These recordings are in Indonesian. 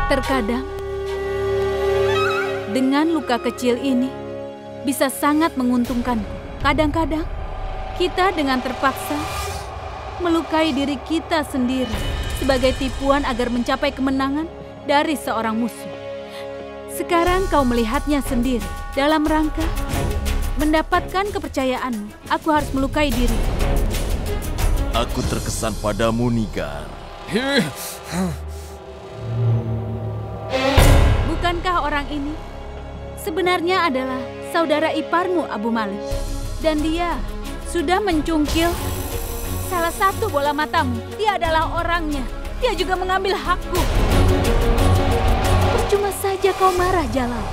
Terkadang, dengan luka kecil ini, bisa sangat menguntungkanku. Kadang-kadang, kita dengan terpaksa melukai diri kita sendiri sebagai tipuan agar mencapai kemenangan dari seorang musuh. Sekarang kau melihatnya sendiri. Dalam rangka mendapatkan kepercayaanmu, aku harus melukai diri. Aku terkesan padamu, Nigar. Bukankah orang ini sebenarnya adalah saudara iparmu, Abu Malik? Dan dia sudah mencungkil salah satu bola matamu. Dia adalah orangnya. Dia juga mengambil hakku. Percuma saja kau marah, Jalal.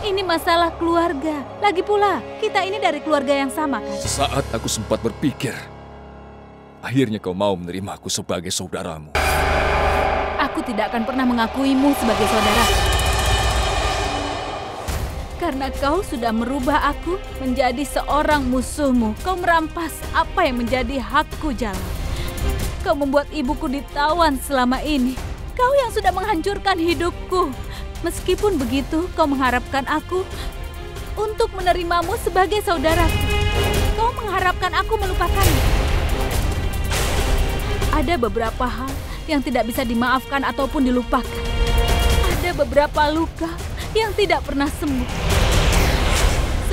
Ini masalah keluarga. Lagi pula, kita ini dari keluarga yang sama, kan? Sesaat aku sempat berpikir, akhirnya kau mau menerima aku sebagai saudaramu. Aku tidak akan pernah mengakuimu sebagai saudara. Karena kau sudah merubah aku menjadi seorang musuhmu. Kau merampas apa yang menjadi hakku, Jalal. Kau membuat ibuku ditawan selama ini. Kau yang sudah menghancurkan hidupku. Meskipun begitu, kau mengharapkan aku untuk menerimamu sebagai saudaraku. Kau mengharapkan aku melupakanmu. Ada beberapa hal yang tidak bisa dimaafkan ataupun dilupakan. Ada beberapa luka yang tidak pernah sembuh.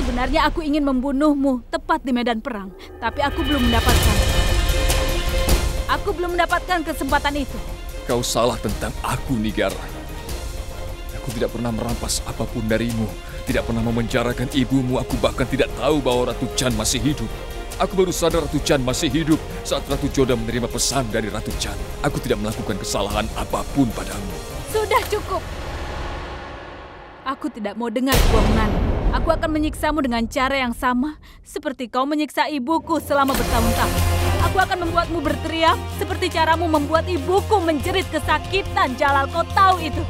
Sebenarnya aku ingin membunuhmu tepat di medan perang, tapi aku belum mendapatkan. Aku belum mendapatkan kesempatan itu. Kau salah tentang aku, Nigar. Aku tidak pernah merampas apapun darimu, tidak pernah memenjarakan ibumu. Aku bahkan tidak tahu bahwa Ratu Chan masih hidup. Aku baru sadar Ratu Chan masih hidup saat Ratu Joda menerima pesan dari Ratu Chan. Aku tidak melakukan kesalahan apapun padamu. Sudah cukup. Aku tidak mau dengar kebohongan. Aku akan menyiksamu dengan cara yang sama seperti kau menyiksa ibuku selama bertahun-tahun. Aku akan membuatmu berteriak seperti caramu membuat ibuku menjerit kesakitan, Jalal. Kau tahu itu.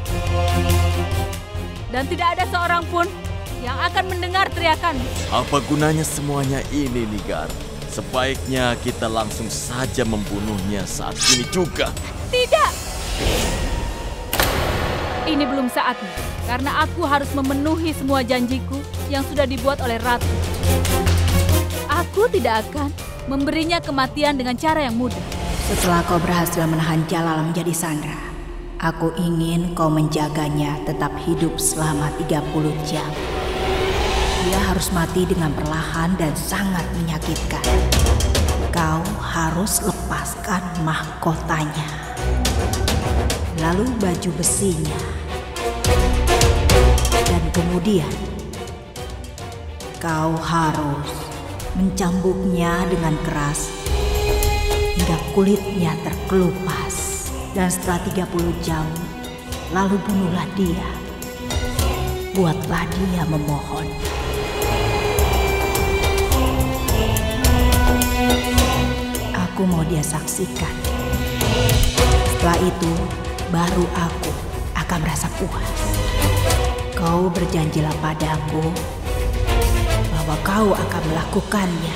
Dan tidak ada seorang pun yang akan mendengar teriakanmu. Apa gunanya semuanya ini, Nigar? Sebaiknya kita langsung saja membunuhnya saat ini juga. Tidak! Ini belum saatnya, karena aku harus memenuhi semua janjiku yang sudah dibuat oleh Ratu. Aku tidak akan memberinya kematian dengan cara yang mudah. Setelah kau berhasil menahan Jalal menjadi sandera, aku ingin kau menjaganya tetap hidup selama 30 jam. Dia harus mati dengan perlahan dan sangat menyakitkan. Kau harus lepaskan mahkotanya, lalu baju besinya, dan kemudian kau harus mencambuknya dengan keras hingga kulitnya terkelupas. Dan setelah 30 jam, lalu bunuhlah dia. Buatlah dia memohon. Aku mau dia saksikan. Setelah itu, baru aku akan merasa puas. Kau berjanjilah padaku bahwa kau akan melakukannya.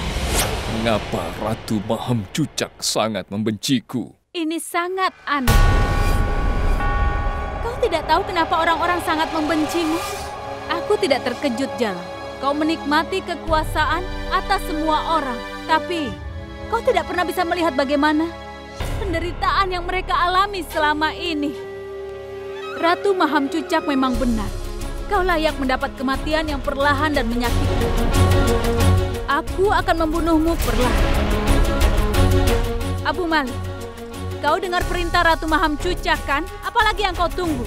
Mengapa Ratu Maham Cucak sangat membenciku? Ini sangat aneh. Kau tidak tahu kenapa orang-orang sangat membencimu? Aku tidak terkejut, Jalal. Kau menikmati kekuasaan atas semua orang. Tapi, kau tidak pernah bisa melihat bagaimana penderitaan yang mereka alami selama ini. Ratu Maham Cucak memang benar. Kau layak mendapat kematian yang perlahan dan menyakitkan. Aku akan membunuhmu perlahan. Abu Malik, kau dengar perintah Ratu Maham Cucak, kan? Apalagi yang kau tunggu?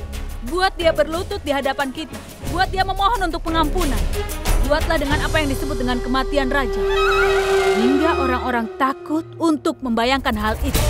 Buat dia berlutut di hadapan kita. Buat dia memohon untuk pengampunan. Buatlah dengan apa yang disebut dengan kematian raja. Hingga orang-orang takut untuk membayangkan hal itu.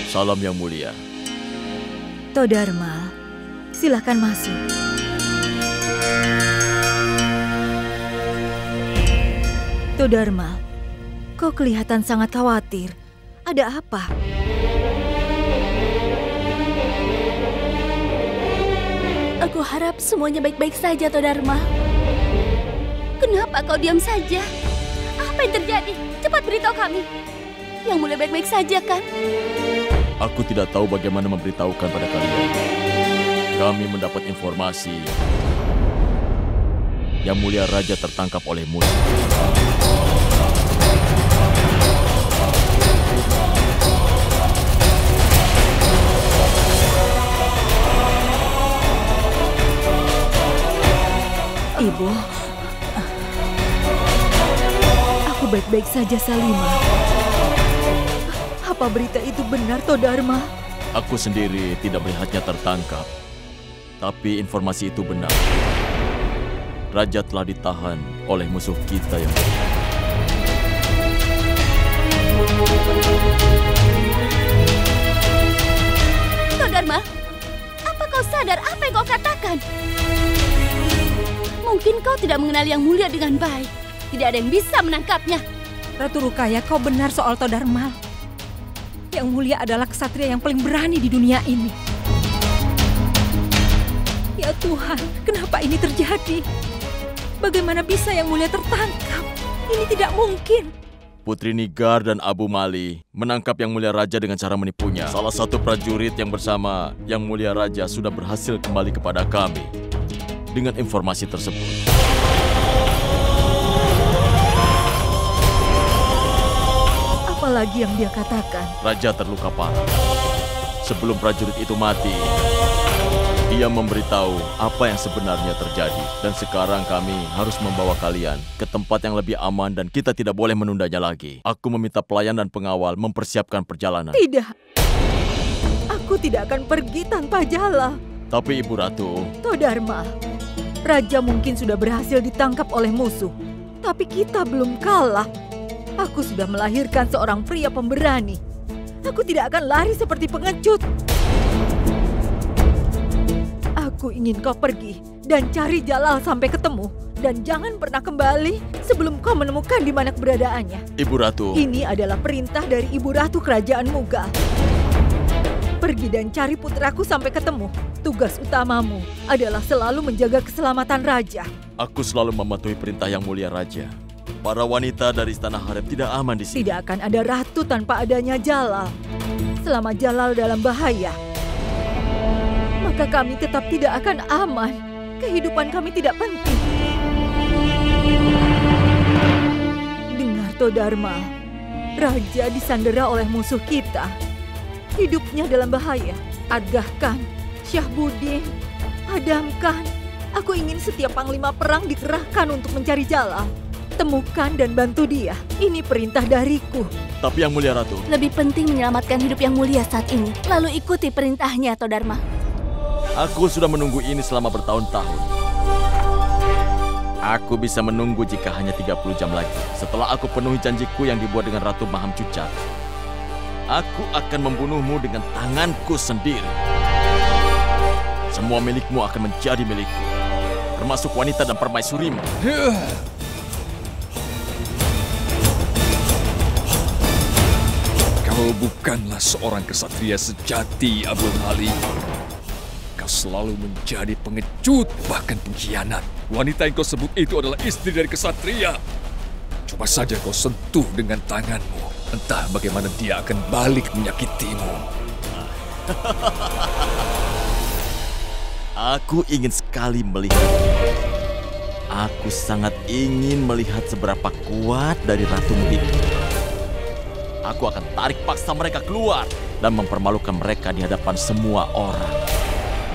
Salam yang mulia. Todharma, silahkan masuk. Todharma, kau kelihatan sangat khawatir. Ada apa? Aku harap semuanya baik-baik saja, Todharma. Kenapa kau diam saja? Apa yang terjadi? Cepat beritahu kami. Yang Mulia baik-baik saja kan? Aku tidak tahu bagaimana memberitahukan pada kalian. Kami mendapat informasi Yang Mulia Raja tertangkap oleh musuh. Ibu, aku baik-baik saja, Salimah. Apa berita itu benar, Todharma? Aku sendiri tidak melihatnya tertangkap. Tapi informasi itu benar. Raja telah ditahan oleh musuh kita yang... Todharma, apa kau sadar apa yang kau katakan? Mungkin kau tidak mengenal Yang Mulia dengan baik. Tidak ada yang bisa menangkapnya. Ratu Rukaya, kau benar soal Todharma. Yang Mulia adalah ksatria yang paling berani di dunia ini. Ya Tuhan, kenapa ini terjadi? Bagaimana bisa Yang Mulia tertangkap? Ini tidak mungkin. Putri Nigar dan Abu Mali menangkap Yang Mulia Raja dengan cara menipunya. Salah satu prajurit yang bersama Yang Mulia Raja sudah berhasil kembali kepada kami dengan informasi tersebut. Apalagi yang dia katakan? Raja terluka parah. Sebelum prajurit itu mati, dia memberitahu apa yang sebenarnya terjadi. Dan sekarang kami harus membawa kalian ke tempat yang lebih aman dan kita tidak boleh menundanya lagi. Aku meminta pelayan dan pengawal mempersiapkan perjalanan. Tidak. Aku tidak akan pergi tanpa Jala. Tapi Ibu Ratu... Todharma, Raja mungkin sudah berhasil ditangkap oleh musuh. Tapi kita belum kalah. Aku sudah melahirkan seorang pria pemberani. Aku tidak akan lari seperti pengecut. Aku ingin kau pergi dan cari Jalal sampai ketemu. Dan jangan pernah kembali sebelum kau menemukan di mana keberadaannya. Ibu Ratu... Ini adalah perintah dari Ibu Ratu Kerajaan Mughal. Pergi dan cari putraku sampai ketemu. Tugas utamamu adalah selalu menjaga keselamatan Raja. Aku selalu mematuhi perintah Yang Mulia Raja. Para wanita dari Istana Harem tidak aman di sini. Tidak akan ada ratu tanpa adanya Jalal. Selama Jalal dalam bahaya, maka kami tetap tidak akan aman. Kehidupan kami tidak penting. Dengar Todharma, Raja disandera oleh musuh kita. Hidupnya dalam bahaya. Argah Khan, Syahbuddin, Adam Khan. Aku ingin setiap panglima perang dikerahkan untuk mencari Jalal. Temukan dan bantu dia. Ini perintah dariku. Tapi Yang Mulia Ratu... Lebih penting menyelamatkan hidup Yang Mulia saat ini. Lalu ikuti perintahnya, Todharma. Aku sudah menunggu ini selama bertahun-tahun. Aku bisa menunggu jika hanya 30 jam lagi. Setelah aku penuhi janjiku yang dibuat dengan Ratu Maham Cucat, aku akan membunuhmu dengan tanganku sendiri. Semua milikmu akan menjadi milikku, termasuk wanita dan permaisurimu. Kau bukanlah seorang kesatria sejati, Abul Mali. Kau selalu menjadi pengecut, bahkan pengkhianat. Wanita yang kau sebut itu adalah istri dari kesatria. Coba saja kau sentuh dengan tanganmu. Entah bagaimana dia akan balik menyakitimu. Aku ingin sekali melihat. Aku sangat ingin melihat seberapa kuat dari ratumu itu. Aku akan tarik paksa mereka keluar dan mempermalukan mereka di hadapan semua orang.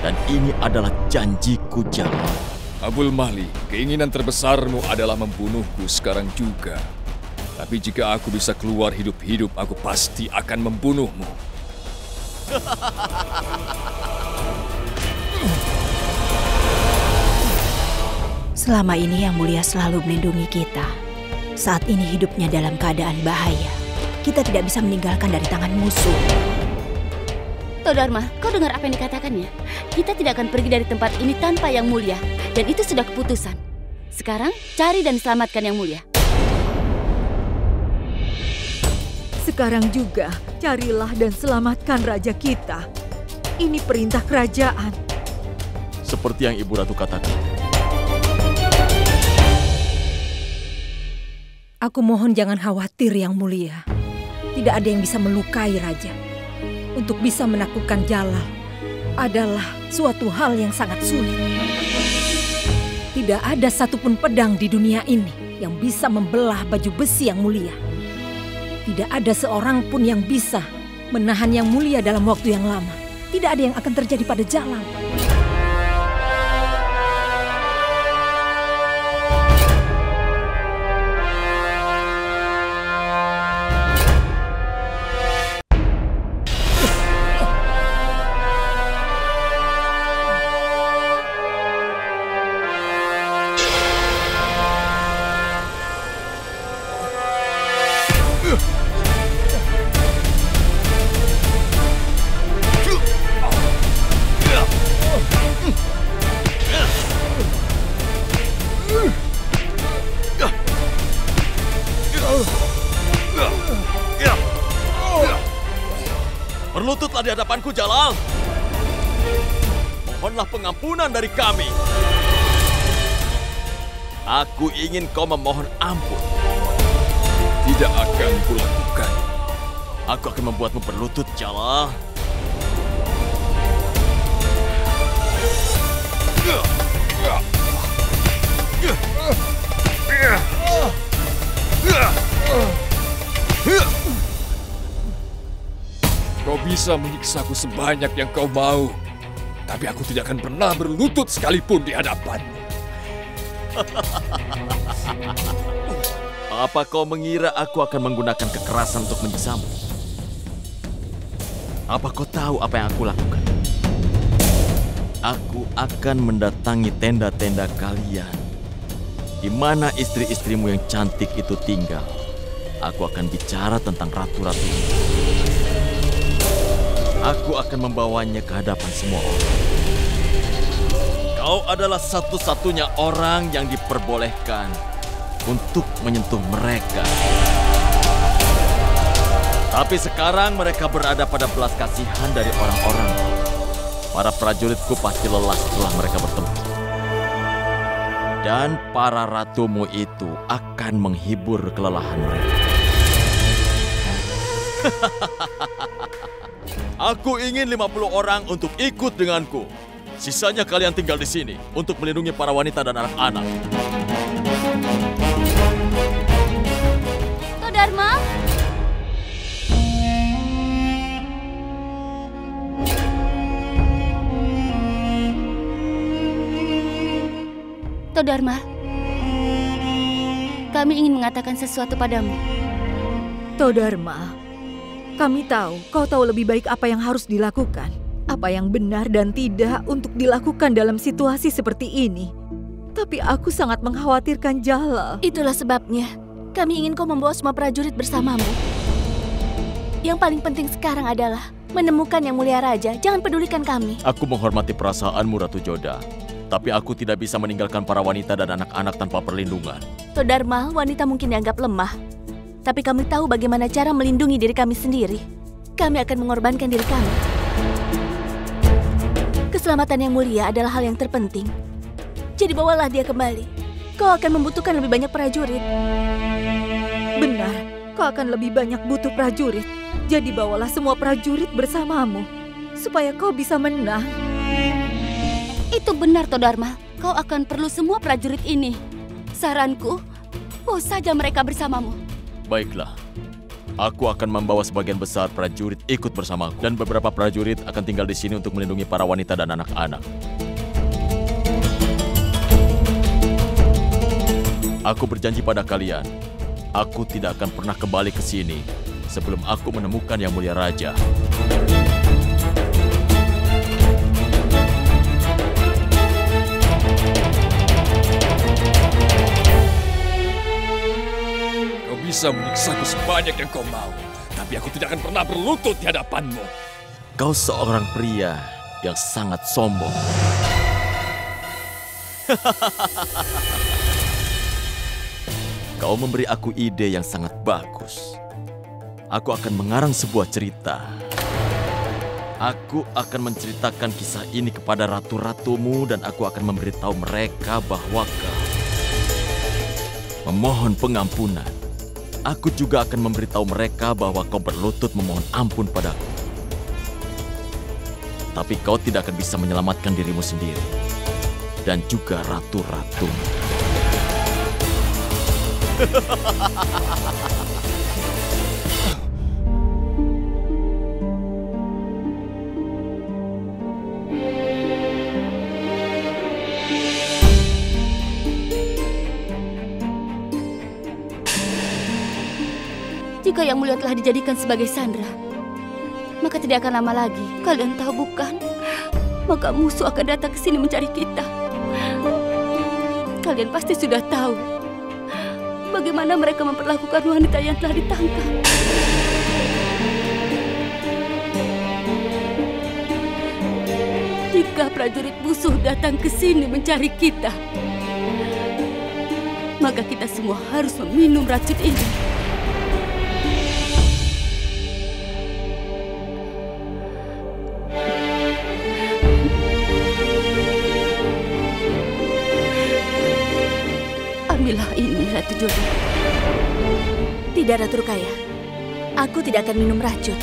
Dan ini adalah janjiku, Jalal. Abul Mali, keinginan terbesarmu adalah membunuhku sekarang juga. Tapi jika aku bisa keluar hidup-hidup, aku pasti akan membunuhmu. Selama ini Yang Mulia selalu melindungi kita. Saat ini hidupnya dalam keadaan bahaya. Kita tidak bisa meninggalkan dari tangan musuh. Todharma, kau dengar apa yang dikatakannya? Kita tidak akan pergi dari tempat ini tanpa Yang Mulia. Dan itu sudah keputusan. Sekarang, cari dan selamatkan Yang Mulia. Sekarang juga, carilah dan selamatkan raja kita. Ini perintah kerajaan. Seperti yang Ibu Ratu katakan. Aku mohon jangan khawatir, Yang Mulia. Tidak ada yang bisa melukai raja. Untuk bisa menaklukkan Jalal adalah suatu hal yang sangat sulit. Tidak ada satupun pedang di dunia ini yang bisa membelah baju besi Yang Mulia. Tidak ada seorang pun yang bisa menahan Yang Mulia dalam waktu yang lama. Tidak ada yang akan terjadi pada Jalal. Berlututlah di hadapanku, Jalal. Mohonlah pengampunan dari kami. Aku ingin kau memohon ampun. Tidak akan kulakukan. Aku akan membuatmu berlutut, Jalal. Kau bisa menyiksaku sebanyak yang kau mau. Tapi aku tidak akan pernah berlutut sekalipun di hadapanmu. Apa kau mengira aku akan menggunakan kekerasan untuk menyiksamu? Apa kau tahu apa yang aku lakukan? Aku akan mendatangi tenda-tenda kalian, di mana istri-istrimu yang cantik itu tinggal. Aku akan bicara tentang ratu-ratu. Aku akan membawanya ke hadapan semua orang. Kau adalah satu-satunya orang yang diperbolehkan untuk menyentuh mereka. Tapi sekarang mereka berada pada belas kasihan dari orang-orang. Para prajuritku pasti lelah setelah mereka bertemu. Dan para ratumu itu akan menghibur kelelahan mereka. Aku ingin 50 orang untuk ikut denganku. Sisanya kalian tinggal di sini untuk melindungi para wanita dan anak-anak. Todharma? Todharma, kami ingin mengatakan sesuatu padamu. Todharma, kami tahu kau tahu lebih baik apa yang harus dilakukan. Apa yang benar dan tidak untuk dilakukan dalam situasi seperti ini. Tapi aku sangat mengkhawatirkan Jalal. Itulah sebabnya kami ingin kau membawa semua prajurit bersamamu. Yang paling penting sekarang adalah menemukan Yang Mulia Raja. Jangan pedulikan kami. Aku menghormati perasaanmu, Ratu Joda. Tapi aku tidak bisa meninggalkan para wanita dan anak-anak tanpa perlindungan. Todharma, wanita mungkin dianggap lemah. Tapi kami tahu bagaimana cara melindungi diri kami sendiri. Kami akan mengorbankan diri kami. Keselamatan Yang Mulia adalah hal yang terpenting. Jadi bawalah dia kembali. Kau akan membutuhkan lebih banyak prajurit. Benar, kau akan lebih banyak butuh prajurit. Jadi bawalah semua prajurit bersamamu. Supaya kau bisa menang. Itu benar, Todharma. Kau akan perlu semua prajurit ini. Saranku, bawa saja mereka bersamamu. Baiklah. Aku akan membawa sebagian besar prajurit ikut bersamaku. Dan beberapa prajurit akan tinggal di sini untuk melindungi para wanita dan anak-anak. Aku berjanji pada kalian, aku tidak akan pernah kembali ke sini sebelum aku menemukan Yang Mulia Raja. Kau bisa menyiksaku sebanyak yang kau mau. Tapi aku tidak akan pernah berlutut di hadapanmu. Kau seorang pria yang sangat sombong. Kau memberi aku ide yang sangat bagus. Aku akan mengarang sebuah cerita. Aku akan menceritakan kisah ini kepada ratu-ratumu dan aku akan memberitahu mereka bahwa kau memohon pengampunan. Aku juga akan memberitahu mereka bahwa kau berlutut memohon ampun padaku. Tapi kau tidak akan bisa menyelamatkan dirimu sendiri dan juga ratu-ratumu. Jika Yang Mulia telah dijadikan sebagai sandera, maka tidak akan lama lagi, kalian tahu bukan? Maka musuh akan datang ke sini mencari kita. Kalian pasti sudah tahu bagaimana mereka memperlakukan wanita yang telah ditangkap. Jika prajurit musuh datang ke sini mencari kita, maka kita semua harus meminum racun ini. Ambillah ini, Ratu Jodoh. Tidak, Ratu Rukaya. Aku tidak akan minum racun.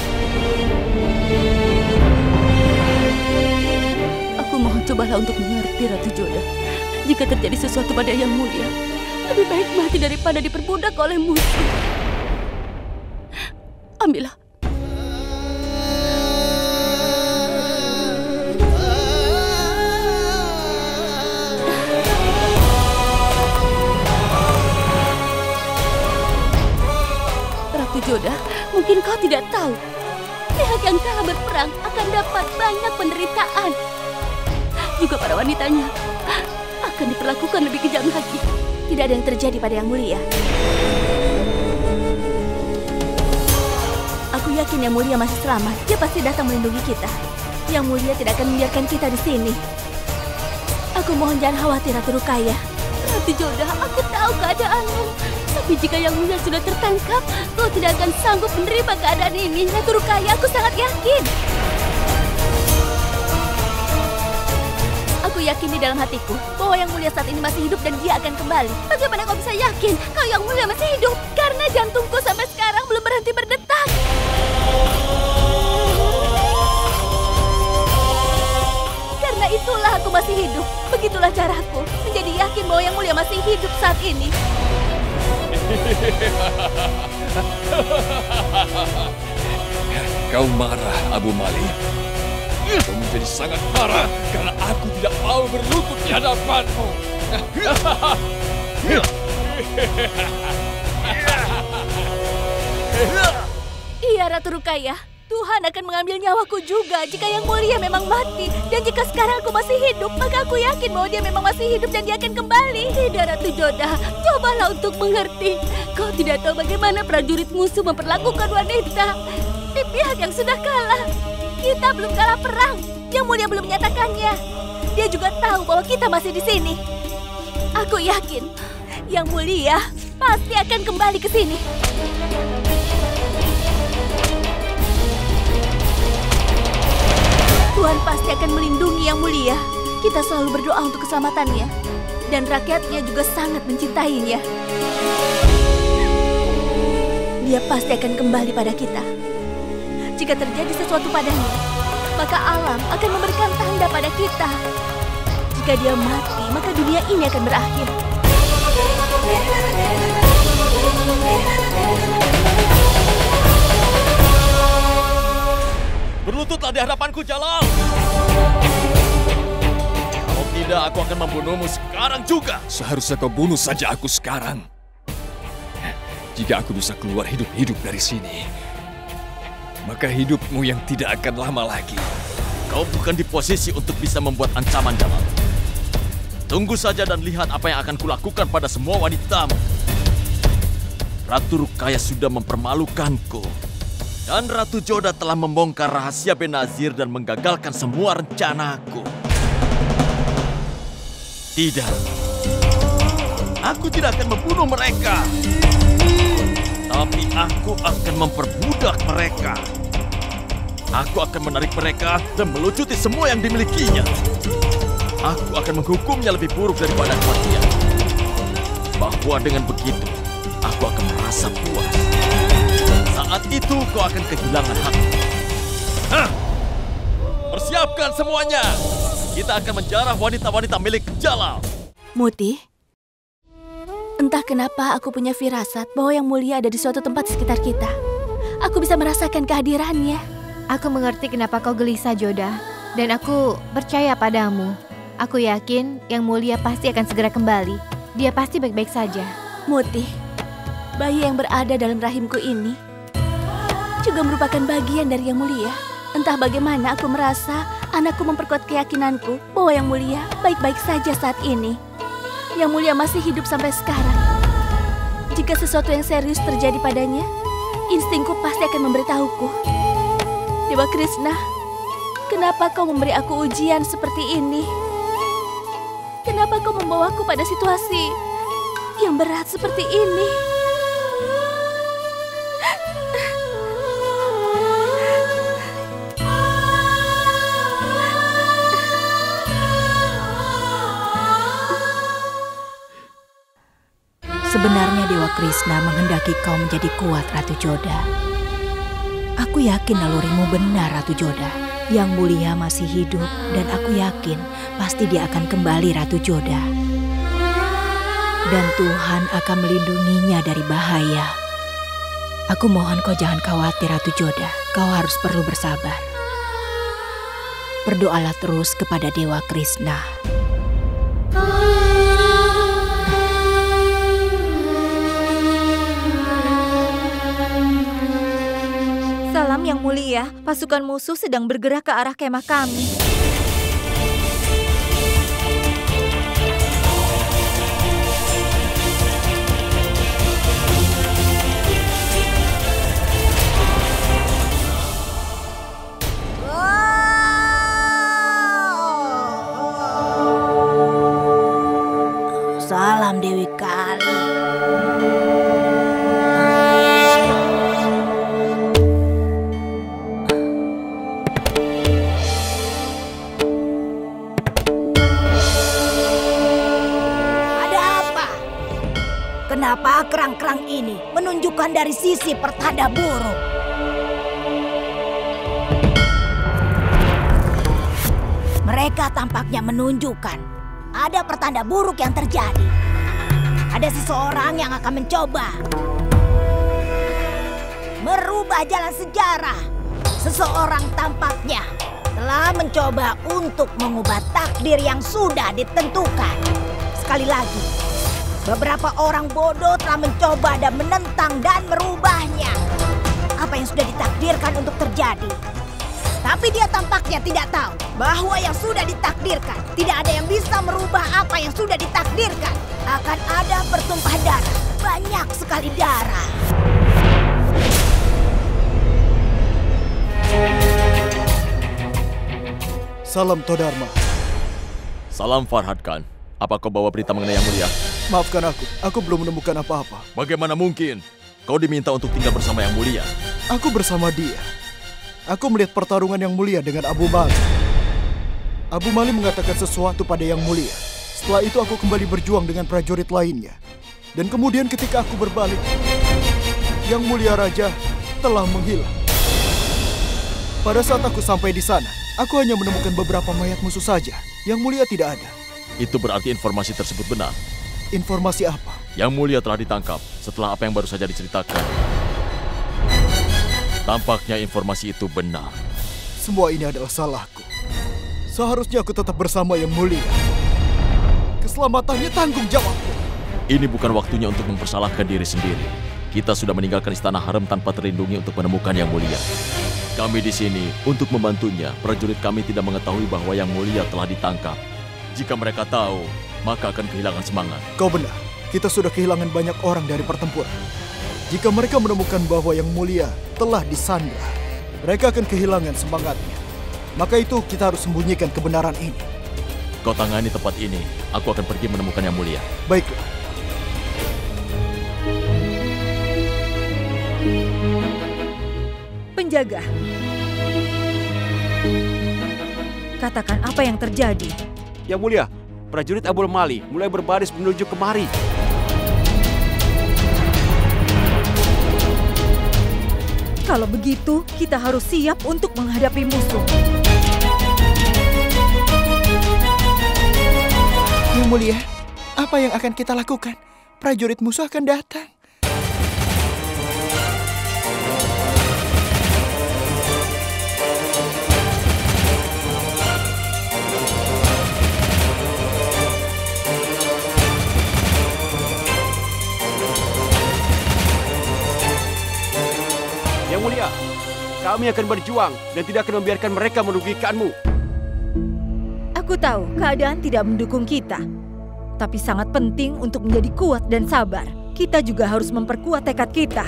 Aku mohon cobalah untuk mengerti, Ratu Jodoh. Jika terjadi sesuatu pada Yang Mulia, lebih baik mati daripada diperbudak oleh musuh. Ambillah. Jodoh, mungkin kau tidak tahu, pihak yang kalah berperang akan dapat banyak penderitaan. Juga para wanitanya akan diperlakukan lebih kejam lagi. Tidak ada yang terjadi pada Yang Mulia. Aku yakin Yang Mulia masih selamat. Dia pasti datang melindungi kita. Yang Mulia tidak akan membiarkan kita di sini. Aku mohon jangan khawatir, Ratu Rukaya. Ratu Jodoh, aku tahu keadaanmu. Tapi jika Yang Mulia sudah tertangkap, kau tidak akan sanggup menerima keadaan ini. Ratu Rukaya, aku sangat yakin. Aku yakin di dalam hatiku bahwa Yang Mulia saat ini masih hidup dan dia akan kembali. Bagaimana kau bisa yakin kalau Yang Mulia masih hidup? Karena jantungku sampai sekarang belum berhenti berdetak. Karena itulah aku masih hidup. Begitulah caraku menjadi yakin bahwa Yang Mulia masih hidup saat ini. Kau marah, Abu Mali. Kau menjadi sangat marah karena aku tidak mau berlutut di hadapanmu. Iya, Ratu Rukaya. Tuhan akan mengambil nyawaku juga jika Yang Mulia memang mati. Dan jika sekarang aku masih hidup, maka aku yakin bahwa dia memang masih hidup dan dia akan kembali. Tidak, Ratu Jodoh, cobalah untuk mengerti. Kau tidak tahu bagaimana prajurit musuh memperlakukan wanita di pihak yang sudah kalah. Kita belum kalah perang. Yang Mulia belum menyatakannya. Dia juga tahu bahwa kita masih di sini. Aku yakin Yang Mulia pasti akan kembali ke sini. Tuhan pasti akan melindungi Yang Mulia. Kita selalu berdoa untuk keselamatannya. Dan rakyatnya juga sangat mencintainya. Dia pasti akan kembali pada kita. Jika terjadi sesuatu padanya, maka alam akan memberikan tanda pada kita. Jika dia mati, maka dunia ini akan berakhir. Berlututlah di hadapanku, Jalal. Kalau tidak, aku akan membunuhmu sekarang juga. Seharusnya kau bunuh saja aku sekarang. Jika aku bisa keluar hidup-hidup dari sini, maka hidupmu yang tidak akan lama lagi. Kau bukan di posisi untuk bisa membuat ancaman, Jalal. Tunggu saja dan lihat apa yang akan kulakukan pada semua wanitamu. Ratu Rukaya sudah mempermalukanku. Dan Ratu Joda telah membongkar rahasia Benazir dan menggagalkan semua rencanaku. Tidak. Aku tidak akan membunuh mereka. Tapi aku akan memperbudak mereka. Aku akan menarik mereka dan melucuti semua yang dimilikinya. Aku akan menghukumnya lebih buruk daripada kematian. Bahwa dengan begitu, aku akan merasa puas. Saat itu kau akan kehilangan hati. Persiapkan semuanya. Kita akan menjarah wanita-wanita milik Jalal. Muti, entah kenapa aku punya firasat bahwa Yang Mulia ada di suatu tempat di sekitar kita. Aku bisa merasakan kehadirannya. Aku mengerti kenapa kau gelisah, Joda. Dan aku percaya padamu. Aku yakin Yang Mulia pasti akan segera kembali. Dia pasti baik-baik saja. Muti, bayi yang berada dalam rahimku ini juga merupakan bagian dari Yang Mulia. Entah bagaimana aku merasa anakku memperkuat keyakinanku bahwa Yang Mulia baik-baik saja saat ini. Yang Mulia masih hidup sampai sekarang. Jika sesuatu yang serius terjadi padanya, instingku pasti akan memberitahuku. Dewa Krishna, kenapa kau memberi aku ujian seperti ini? Kenapa kau membawaku pada situasi yang berat seperti ini? Sebenarnya Dewa Krishna menghendaki kau menjadi kuat, Ratu Joda. Aku yakin nalurimu benar, Ratu Joda. Yang Mulia masih hidup dan aku yakin pasti dia akan kembali, Ratu Joda. Dan Tuhan akan melindunginya dari bahaya. Aku mohon kau jangan khawatir, Ratu Joda. Kau harus perlu bersabar. Berdoalah terus kepada Dewa Krishna. Salam Yang Mulia, pasukan musuh sedang bergerak ke arah kemah kami. Salam Dewi Kali. Kenapa kerang-kerang ini menunjukkan dari sisi pertanda buruk? Mereka tampaknya menunjukkan ada pertanda buruk yang terjadi. Ada seseorang yang akan mencoba merubah jalan sejarah. Seseorang tampaknya telah mencoba untuk mengubah takdir yang sudah ditentukan. Sekali lagi, beberapa orang bodoh telah mencoba dan menentang dan merubahnya. Apa yang sudah ditakdirkan untuk terjadi. Tapi dia tampaknya tidak tahu bahwa yang sudah ditakdirkan tidak ada yang bisa merubah apa yang sudah ditakdirkan. Akan ada pertumpahan darah. Banyak sekali darah. Salam Todharma. Salam Farhad Khan. Apa kau bawa berita mengenai Yang Mulia? Maafkan aku belum menemukan apa-apa. Bagaimana mungkin? Kau diminta untuk tinggal bersama Yang Mulia. Aku bersama dia. Aku melihat pertarungan Yang Mulia dengan Abu Mali. Abu Mali mengatakan sesuatu pada Yang Mulia. Setelah itu aku kembali berjuang dengan prajurit lainnya. Dan kemudian ketika aku berbalik, Yang Mulia Raja telah menghilang. Pada saat aku sampai di sana, aku hanya menemukan beberapa mayat musuh saja. Yang Mulia tidak ada. Itu berarti informasi tersebut benar. Informasi apa? Yang Mulia telah ditangkap setelah apa yang baru saja diceritakan. Tampaknya informasi itu benar. Semua ini adalah salahku. Seharusnya aku tetap bersama Yang Mulia. Keselamatannya tanggung jawabku. Ini bukan waktunya untuk mempersalahkan diri sendiri. Kita sudah meninggalkan istana harem tanpa terlindungi untuk menemukan Yang Mulia. Kami di sini untuk membantunya. Prajurit kami tidak mengetahui bahwa Yang Mulia telah ditangkap. Jika mereka tahu, maka akan kehilangan semangat. Kau benar. Kita sudah kehilangan banyak orang dari pertempuran. Jika mereka menemukan bahwa Yang Mulia telah disandra, mereka akan kehilangan semangatnya. Maka itu kita harus sembunyikan kebenaran ini. Kau tangani tempat ini. Aku akan pergi menemukan Yang Mulia. Baiklah. Penjaga, katakan apa yang terjadi. Yang Mulia, prajurit Abul Mali mulai berbaris menuju kemari. Kalau begitu, kita harus siap untuk menghadapi musuh. Yang Mulia, apa yang akan kita lakukan? Prajurit musuh akan datang. Yang Mulia, kami akan berjuang dan tidak akan membiarkan mereka merugikanmu. Aku tahu keadaan tidak mendukung kita. Tapi sangat penting untuk menjadi kuat dan sabar. Kita juga harus memperkuat tekad kita.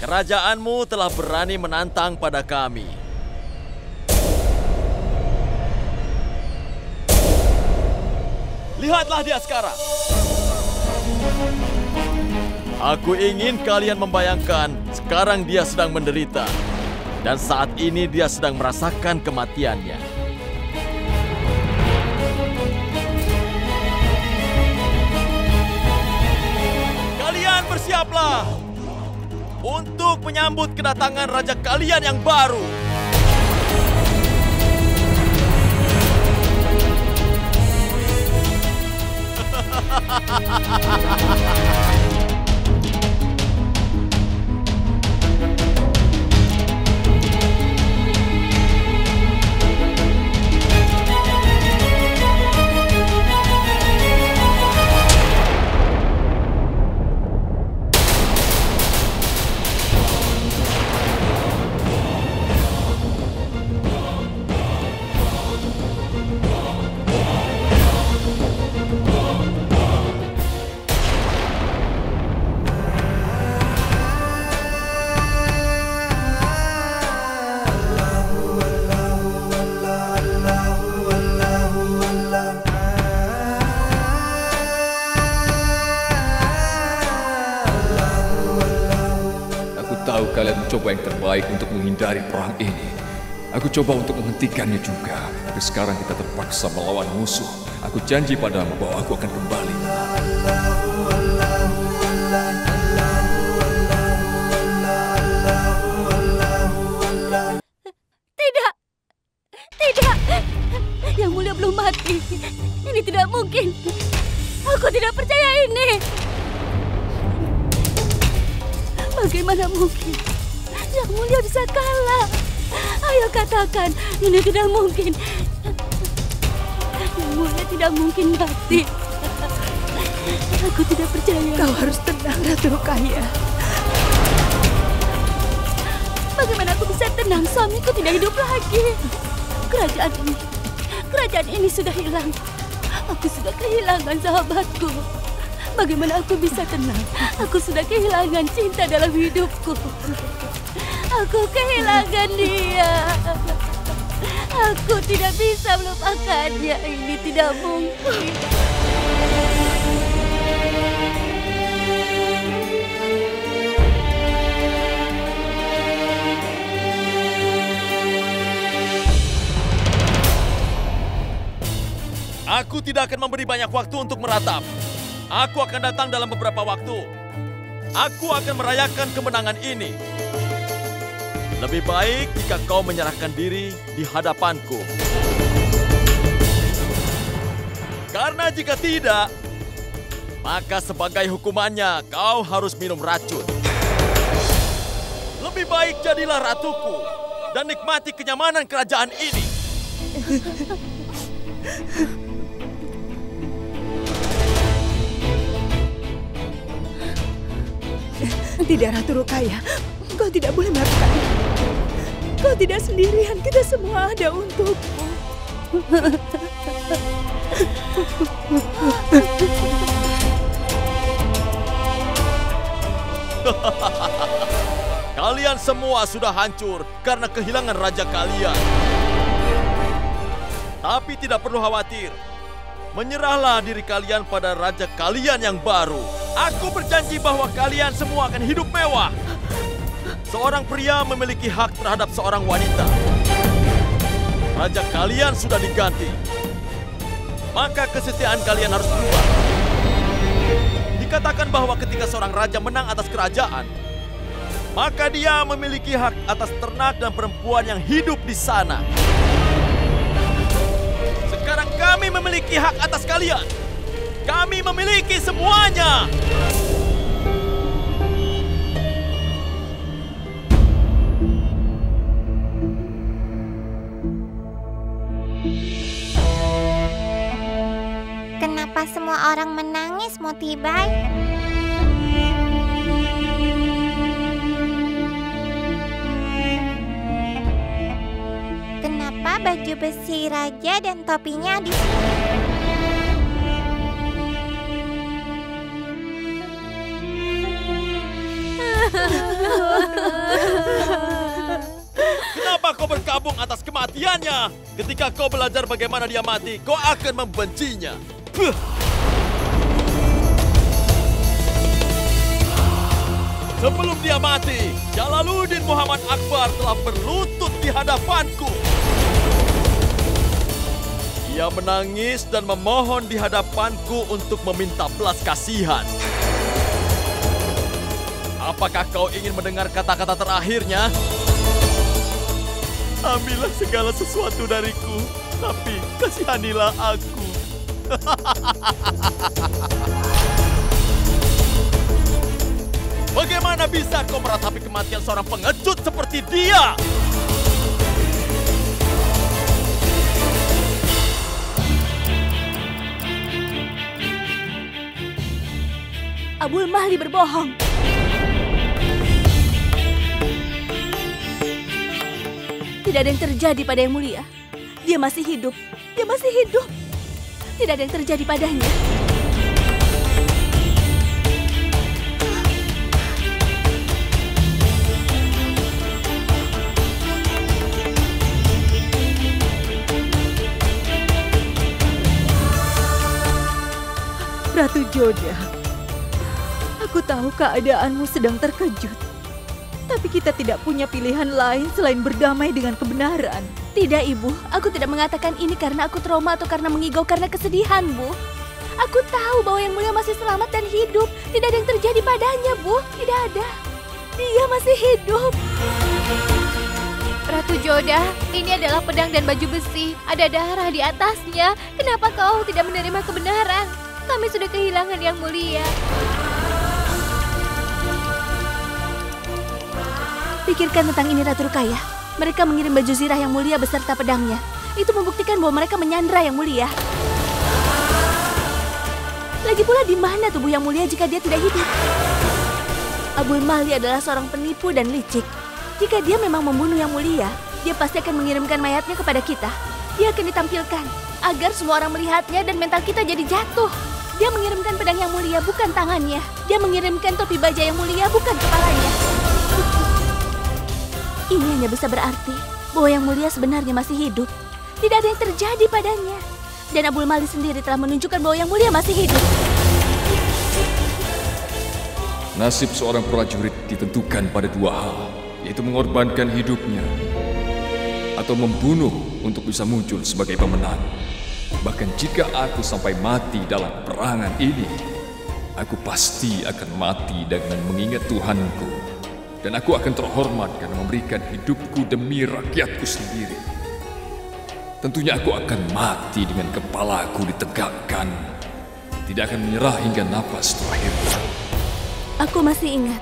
Kerajaanmu telah berani menantang pada kami. Lihatlah dia sekarang. Aku ingin kalian membayangkan sekarang dia sedang menderita. Dan saat ini dia sedang merasakan kematiannya. Kalian bersiaplah untuk menyambut kedatangan raja kalian yang baru. Kalian mencoba yang terbaik untuk menghindari perang ini. Aku coba untuk menghentikannya juga. Tapi sekarang kita terpaksa melawan musuh. Aku janji padamu bahwa aku akan kembali. Tidak. Tidak. Yang Mulia belum mati. Ini tidak mungkin. Aku tidak percaya ini. Bagaimana mungkin Yang Mulia bisa kalah? Ayo katakan, ini tidak mungkin. Yang Mulia tidak mungkin mati. Aku tidak percaya. Kau harus tenang, Ratu Rukaya. Bagaimana aku bisa tenang? Suamiku tidak hidup lagi. Kerajaan ini sudah hilang. Aku sudah kehilangan sahabatku. Bagaimana aku bisa tenang? Aku sudah kehilangan cinta dalam hidupku. Aku kehilangan dia. Aku tidak bisa melupakannya. Ini tidak mungkin. Aku tidak akan memberi banyak waktu untuk meratap. Aku akan datang dalam beberapa waktu. Aku akan merayakan kemenangan ini. Lebih baik jika kau menyerahkan diri di hadapanku. Karena jika tidak, maka sebagai hukumannya kau harus minum racun. Lebih baik jadilah ratuku dan nikmati kenyamanan kerajaan ini. Tidak, Ratu Rukaya. Kau tidak boleh melakukan itu. Kau tidak sendirian, kita semua ada untukmu. Kalian semua sudah hancur karena kehilangan raja kalian. Tapi tidak perlu khawatir. Menyerahlah diri kalian pada raja kalian yang baru. Aku berjanji bahwa kalian semua akan hidup mewah. Seorang pria memiliki hak terhadap seorang wanita. Raja kalian sudah diganti. Maka kesetiaan kalian harus berubah. Dikatakan bahwa ketika seorang raja menang atas kerajaan, maka dia memiliki hak atas ternak dan perempuan yang hidup di sana. Sekarang kami memiliki hak atas kalian. Kami memiliki semuanya. Kenapa semua orang menangis, Motibai? Kenapa baju besi raja dan topinya di... Kenapa kau berkabung atas kematiannya? Ketika kau belajar bagaimana dia mati, kau akan membencinya. Sebelum dia mati, Jalaluddin Muhammad Akbar telah berlutut di hadapanku. Ia menangis dan memohon di hadapanku untuk meminta belas kasihan. Apakah kau ingin mendengar kata-kata terakhirnya? Ambillah segala sesuatu dariku, tapi kasihanilah aku. Bagaimana bisa kau meratapi kematian seorang pengecut seperti dia? Abul Mahli berbohong. Tidak ada yang terjadi pada Yang Mulia. Dia masih hidup. Dia masih hidup. Tidak ada yang terjadi padanya. Ratu Jodah, aku tahu keadaanmu sedang terkejut. Tapi kita tidak punya pilihan lain selain berdamai dengan kebenaran. Tidak, Ibu. Aku tidak mengatakan ini karena aku trauma atau karena mengigau karena kesedihan, Bu. Aku tahu bahwa Yang Mulia masih selamat dan hidup. Tidak ada yang terjadi padanya, Bu. Tidak ada. Dia masih hidup. Ratu Jodah, ini adalah pedang dan baju besi. Ada darah di atasnya. Kenapa kau tidak menerima kebenaran? Kami sudah kehilangan Yang Mulia. Pikirkan tentang ini, Ratu Ruqayyah. Mereka mengirim baju zirah Yang Mulia beserta pedangnya. Itu membuktikan bahwa mereka menyandra Yang Mulia. Lagi pula di mana tubuh Yang Mulia jika dia tidak hidup? Abul Mahli adalah seorang penipu dan licik. Jika dia memang membunuh Yang Mulia, dia pasti akan mengirimkan mayatnya kepada kita. Dia akan ditampilkan agar semua orang melihatnya dan mental kita jadi jatuh. Dia mengirimkan pedang Yang Mulia, bukan tangannya. Dia mengirimkan topi baja Yang Mulia, bukan kepalanya. Ini hanya bisa berarti bahwa Yang Mulia sebenarnya masih hidup. Tidak ada yang terjadi padanya. Dan Abul Mahli sendiri telah menunjukkan bahwa Yang Mulia masih hidup. Nasib seorang prajurit ditentukan pada dua hal, yaitu mengorbankan hidupnya atau membunuh untuk bisa muncul sebagai pemenang. Bahkan jika aku sampai mati dalam perangan ini, aku pasti akan mati dengan mengingat Tuhanku. Dan aku akan terhormat karena memberikan hidupku demi rakyatku sendiri. Tentunya aku akan mati dengan kepalaku ditegakkan. Tidak akan menyerah hingga napas terakhirku. Aku masih ingat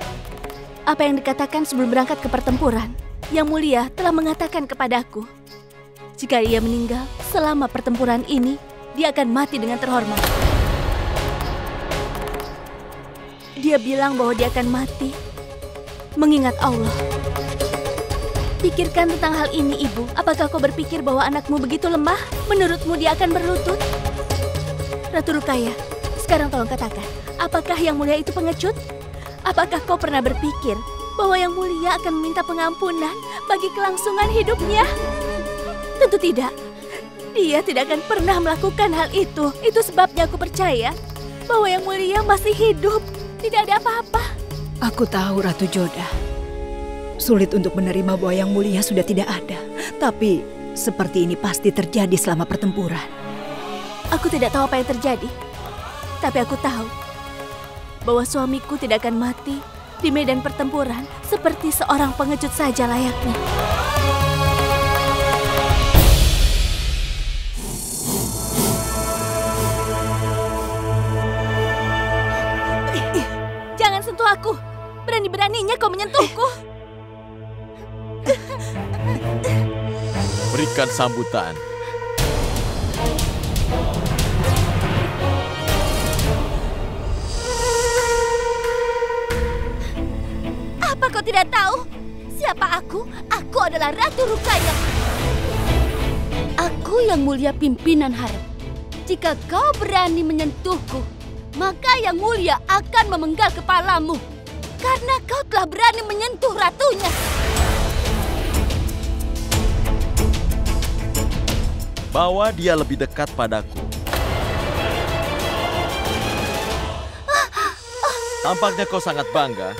apa yang dikatakan sebelum berangkat ke pertempuran. Yang Mulia telah mengatakan kepadaku, jika ia meninggal selama pertempuran ini, dia akan mati dengan terhormat. Dia bilang bahwa dia akan mati mengingat Allah. Pikirkan tentang hal ini, Ibu. Apakah kau berpikir bahwa anakmu begitu lemah? Menurutmu dia akan berlutut? Ratu Rukaya, sekarang tolong katakan, apakah Yang Mulia itu pengecut? Apakah kau pernah berpikir bahwa Yang Mulia akan meminta pengampunan bagi kelangsungan hidupnya? Tentu tidak. Dia tidak akan pernah melakukan hal itu. Itu sebabnya aku percaya bahwa Yang Mulia masih hidup. Tidak ada apa-apa. Aku tahu, Ratu Jodah. Sulit untuk menerima bahwa Yang Mulia sudah tidak ada. Tapi seperti ini pasti terjadi selama pertempuran. Aku tidak tahu apa yang terjadi. Tapi aku tahu bahwa suamiku tidak akan mati di medan pertempuran seperti seorang pengecut saja layaknya. Jangan sentuh aku. Berani-beraninya kau menyentuhku. Berikan sambutan. Apa kau tidak tahu? Siapa aku? Aku adalah Ratu Rukaya. Aku Yang Mulia pimpinan harem. Jika kau berani menyentuhku, maka Yang Mulia akan memenggal kepalamu. Karena kau telah berani menyentuh ratunya. Bawa dia lebih dekat padaku. Tampaknya kau sangat bangga.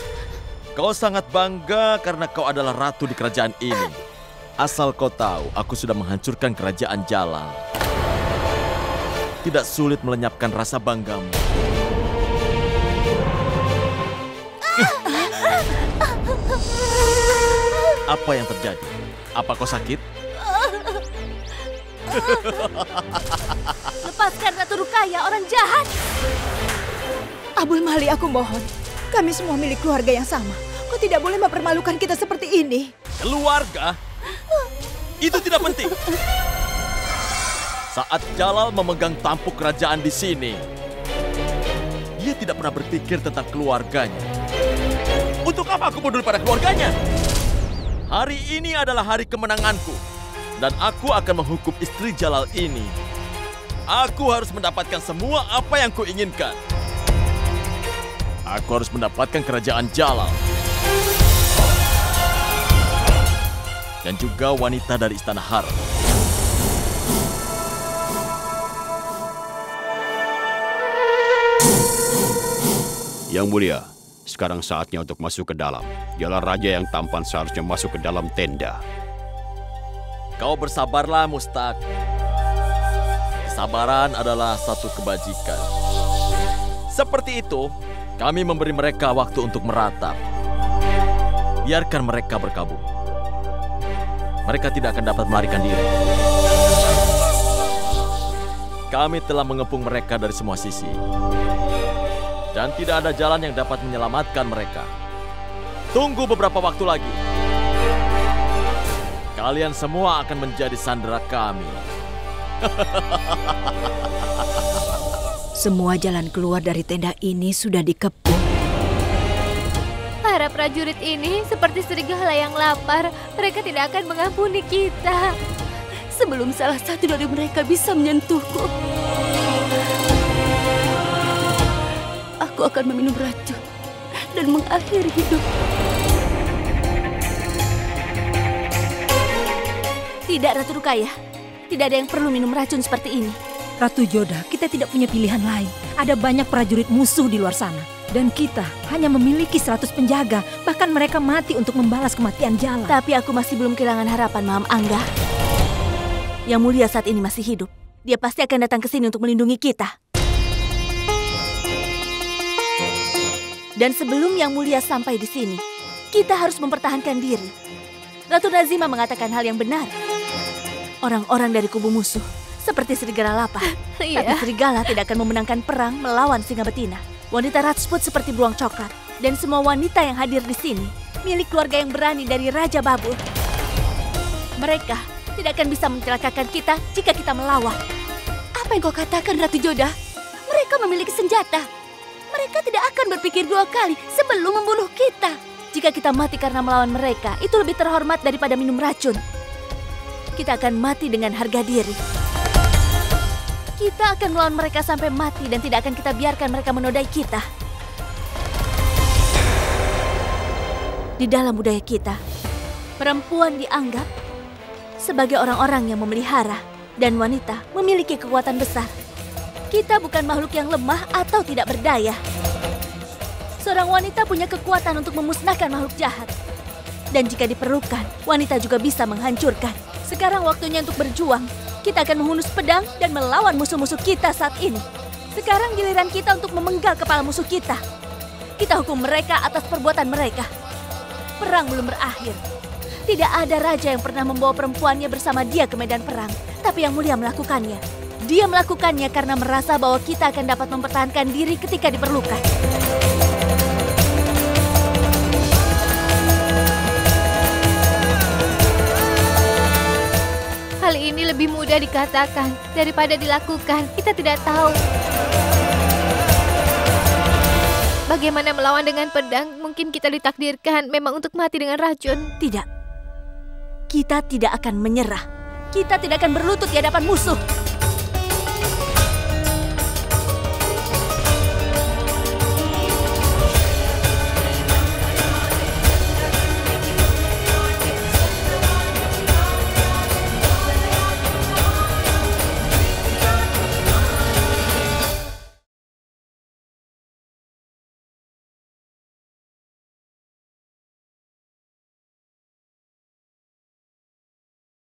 Kau sangat bangga karena kau adalah ratu di kerajaan ini. Asal kau tahu, aku sudah menghancurkan kerajaan Jalal. Tidak sulit melenyapkan rasa banggamu. Apa yang terjadi? Apa kau sakit? Lepaskan Ratu Rukaya, orang jahat. Abul Mali, aku mohon. Kami semua milik keluarga yang sama. Kau tidak boleh mempermalukan kita seperti ini. Keluarga? Itu tidak penting. Saat Jalal memegang tampuk kerajaan di sini, dia tidak pernah berpikir tentang keluarganya. Untuk apa aku peduli pada keluarganya? Hari ini adalah hari kemenanganku. Dan aku akan menghukum istri Jalal ini. Aku harus mendapatkan semua apa yang kuinginkan. Aku harus mendapatkan kerajaan Jalal. Dan juga wanita dari Istana Harem. Yang Mulia, sekarang saatnya untuk masuk ke dalam. Dialah raja yang tampan seharusnya masuk ke dalam tenda. Kau bersabarlah, Mustaq. Kesabaran adalah satu kebajikan. Seperti itu, kami memberi mereka waktu untuk meratap. Biarkan mereka berkabung. Mereka tidak akan dapat melarikan diri. Kami telah mengepung mereka dari semua sisi. Dan tidak ada jalan yang dapat menyelamatkan mereka. Tunggu beberapa waktu lagi. Kalian semua akan menjadi sandera kami. Semua jalan keluar dari tenda ini sudah dikepung. Para prajurit ini seperti serigala yang lapar. Mereka tidak akan mengampuni kita. Sebelum salah satu dari mereka bisa menyentuhku, aku akan meminum racun dan mengakhiri hidup. Tidak, Ratu Rukaya. Tidak ada yang perlu minum racun seperti ini. Ratu Jodah, kita tidak punya pilihan lain. Ada banyak prajurit musuh di luar sana. Dan kita hanya memiliki 100 penjaga. Bahkan mereka mati untuk membalas kematian Jalal. Tapi aku masih belum kehilangan harapan, Mam Angga. Yang Mulia saat ini masih hidup. Dia pasti akan datang ke sini untuk melindungi kita. Dan sebelum Yang Mulia sampai di sini, kita harus mempertahankan diri. Ratu Nazima mengatakan hal yang benar. Orang-orang dari kubu musuh seperti serigala lapar. Tapi serigala tidak akan memenangkan perang melawan singa betina. Wanita Rajput seperti beruang coklat. Dan semua wanita yang hadir di sini milik keluarga yang berani dari Raja Babul. Mereka tidak akan bisa mencelakakan kita jika kita melawan. Apa yang kau katakan, Ratu Jodah? Mereka memiliki senjata. Mereka tidak akan berpikir dua kali sebelum membunuh kita. Jika kita mati karena melawan mereka, itu lebih terhormat daripada minum racun. Kita akan mati dengan harga diri. Kita akan melawan mereka sampai mati dan tidak akan kita biarkan mereka menodai kita. Di dalam budaya kita, perempuan dianggap sebagai orang-orang yang memelihara dan wanita memiliki kekuatan besar. Kita bukan makhluk yang lemah atau tidak berdaya. Seorang wanita punya kekuatan untuk memusnahkan makhluk jahat. Dan jika diperlukan, wanita juga bisa menghancurkan. Sekarang waktunya untuk berjuang. Kita akan menghunus pedang dan melawan musuh-musuh kita saat ini. Sekarang giliran kita untuk memenggal kepala musuh kita. Kita hukum mereka atas perbuatan mereka. Perang belum berakhir. Tidak ada raja yang pernah membawa perempuannya bersama dia ke medan perang. Tapi Yang Mulia melakukannya. Dia melakukannya karena merasa bahwa kita akan dapat mempertahankan diri ketika diperlukan. Hal ini lebih mudah dikatakan daripada dilakukan. Kita tidak tahu bagaimana melawan dengan pedang. Mungkin kita ditakdirkan memang untuk mati dengan racun. Tidak. Kita tidak akan menyerah. Kita tidak akan berlutut di hadapan musuh.